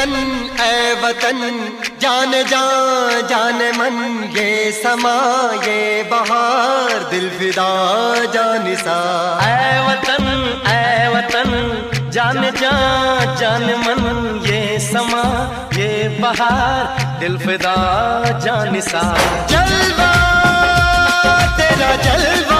वतन ऐ वतन, जान जान जान मन, ये समा ये बहार, दिल फिदा जानिसा। ऐ वतन जान जान जान मन, ये समा ये बहार, दिल फिदा जानिसा। जलवा तेरा जलवा